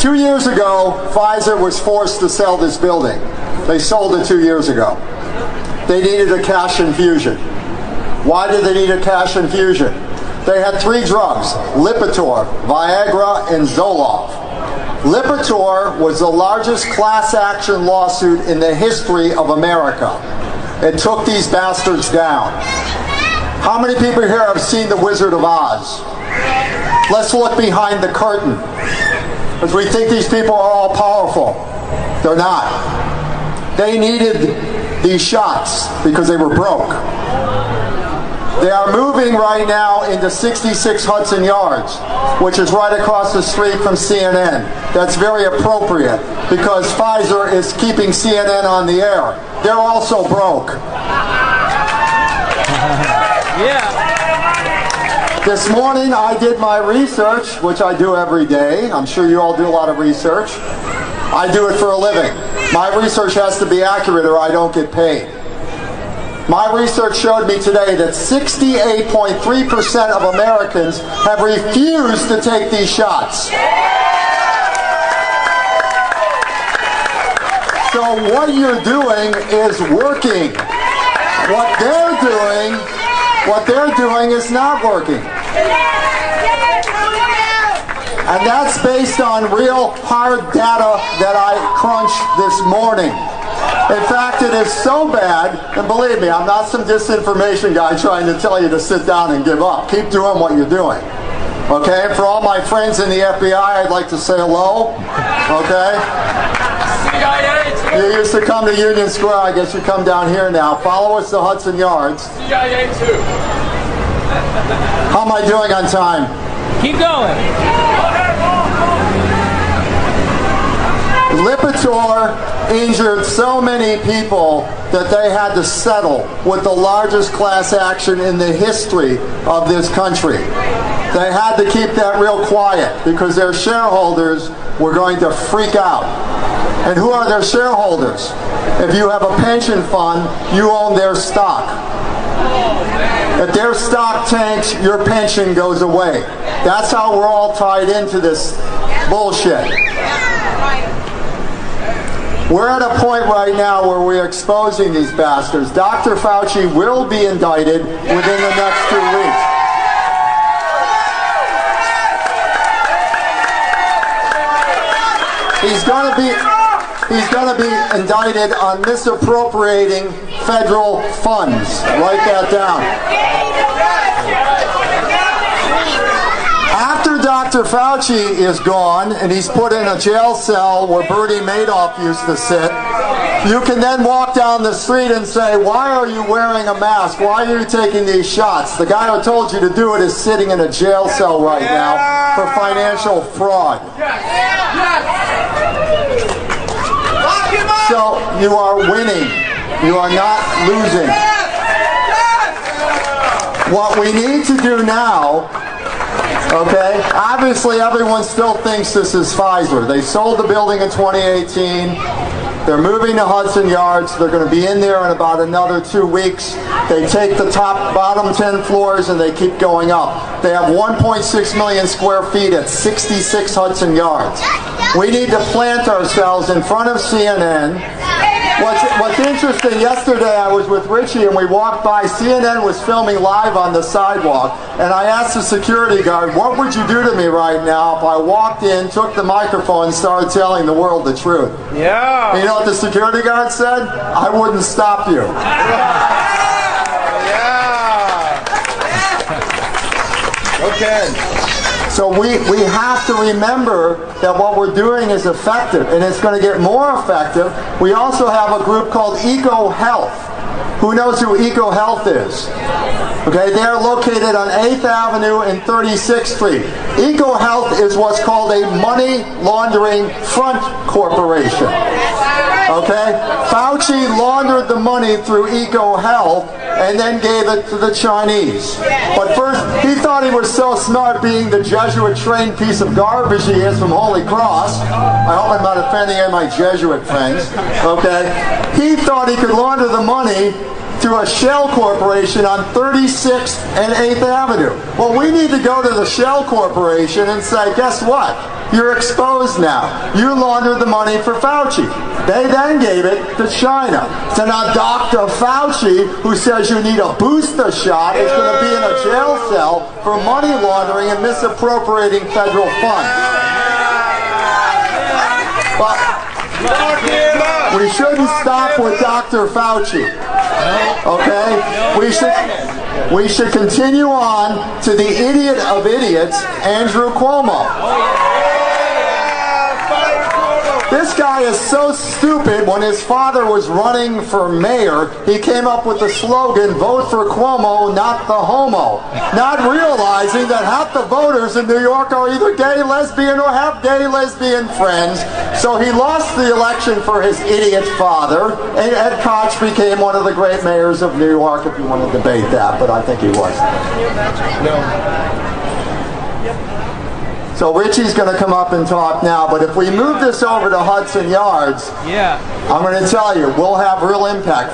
2 years ago, Pfizer was forced to sell this building. They sold it 2 years ago. They needed a cash infusion. Why did they need a cash infusion? They had 3 drugs, Lipitor, Viagra, and Zoloft. Lipitor was the largest class action lawsuit in the history of America. It took these bastards down. How many people here have seen The Wizard of Oz? Let's look behind the curtain. Because we think these people are all powerful. They're not. They needed these shots because they were broke. They are moving right now into 66 Hudson Yards, which is right across the street from CNN. That's very appropriate because Pfizer is keeping CNN on the air. They're also broke. Yeah. This morning I did my research, which I do every day. I'm sure you all do a lot of research. I do it for a living. My research has to be accurate or I don't get paid. My research showed me today that 68.3% of Americans have refused to take these shots. So what you're doing is working. What they're doing is not working. And that's based on real hard data that I crunched this morning. In fact, it is so bad, and believe me, I'm not some disinformation guy trying to tell you to sit down and give up. Keep doing what you're doing. Okay? For all my friends in the FBI, I'd like to say hello. Okay? You used to come to Union Square. I guess you come down here now. Follow us to Hudson Yards. CIA too. How am I doing on time? Keep going. Lipitor injured so many people that they had to settle with the largest class action in the history of this country. They had to keep that real quiet because their shareholders were going to freak out. And who are their shareholders? If you have a pension fund, you own their stock. If their stock tanks, your pension goes away. That's how we're all tied into this bullshit. We're at a point right now where we're exposing these bastards. Dr. Fauci will be indicted within the next 2 weeks. He's going to be indicted on misappropriating federal funds. Write that down. After Dr. Fauci is gone and he's put in a jail cell where Bernie Madoff used to sit, you can then walk down the street and say, why are you wearing a mask? Why are you taking these shots? The guy who told you to do it is sitting in a jail cell right now for financial fraud. So you are winning. You are not losing. What we need to do now, okay, obviously everyone still thinks this is Pfizer. They sold the building in 2018. They're moving to Hudson Yards. They're going to be in there in about another 2 weeks. They take the bottom 10 floors and they keep going up. They have 1.6 million square feet at 66 Hudson Yards. We need to plant ourselves in front of CNN. What's interesting, yesterday I was with Richie and we walked by, CNN was filming live on the sidewalk, and I asked the security guard, what would you do to me right now if I walked in, took the microphone and started telling the world the truth? Yeah. You know what the security guard said? I wouldn't stop you. Yeah. Okay. So we have to remember that what we're doing is effective, and it's going to get more effective. We also have a group called EcoHealth. Who knows who EcoHealth is? Okay, they're located on 8th Avenue and 36th Street. EcoHealth is what's called a money laundering front corporation. Okay? Fauci laundered the money through EcoHealth and then gave it to the Chinese. But first, he thought he was so smart, being the Jesuit-trained piece of garbage he is from Holy Cross. I hope I'm not offending any of my Jesuit friends. Okay? He thought he could launder the money through a shell corporation on 36th and 8th Avenue. Well, we need to go to the shell corporation and say, guess what? You're exposed now. You laundered the money for Fauci. They then gave it to China. So now Dr. Fauci, who says you need a booster shot, is going to be in a jail cell for money laundering and misappropriating federal funds. But we shouldn't stop with Dr. Fauci. Okay? We should continue on to the idiot of idiots, Andrew Cuomo. This guy is so stupid. When his father was running for mayor, he came up with the slogan, "Vote for Cuomo, not the homo," not realizing that half the voters in New York are either gay, lesbian, or have gay, lesbian friends. So he lost the election for his idiot father, and Ed Koch became one of the great mayors of New York, if you want to debate that, but I think he was. So Richie's going to come up and talk now, but if we move this over to Hudson Yards, I'm going to tell you, we'll have real impact.